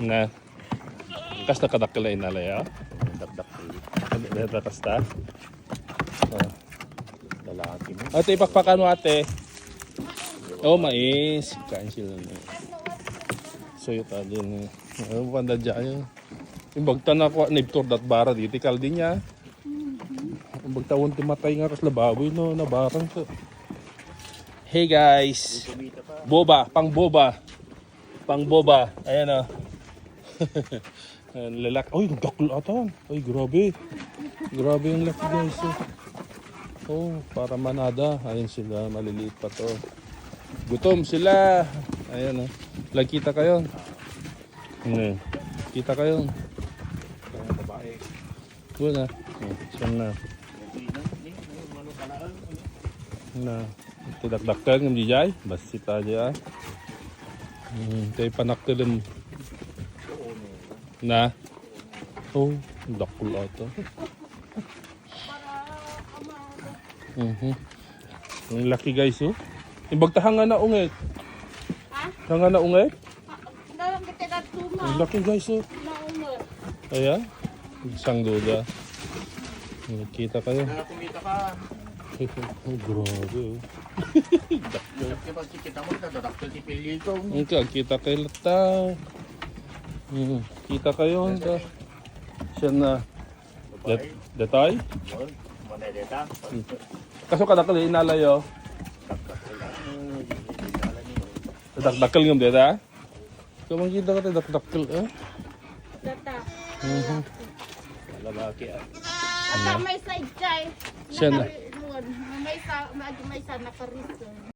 Na. Kasta kadakilay na laya. Kasta. Lalaki mo. Ate, ipakpakan mo ate. Oh, mais. Kain sila na. Suyot din. Ano panda dyan? Yung bagta na ako, niptor dat bara dito. Ikal din niya. Yung bagta won timatay nga kas lababoy no. Nabarang ko. Hey guys. Boba. Pang boba. Pang boba. Ayan o. Lalaki. Ay, nagdakul ata. Ay, grabe. Grabe yung laki guys. Oh, para manada. Ayun sila. Maliliit pa to. Gutom sila. Ayan o. Lagkita kayo. Kita kayo. Babae. Wala. Saan na? Na. Tidakdakkel ng dijay. Basit aja. Tayo panaktilin. Na. Oh, dakul ata. Ang laki guys oh. Ibagtahan nga na ungit. Ha? Nga na ungit? Ang laki guys oh. Ayan. Isang duda. Nakita kayo. Kumita ka. Oh, grabe oh. Kapag kita mo, dadaktil si Pilito. Okay, kita kayo lata. Kita kayo. Siya na. Detay? Manedeta. Kaso kadakal inalayo. Dakdakal ngam deta. Kung makita ka dakdakal eh. Data. Lalaki ah. Ata may side chay. Siya na. May sa nakarito.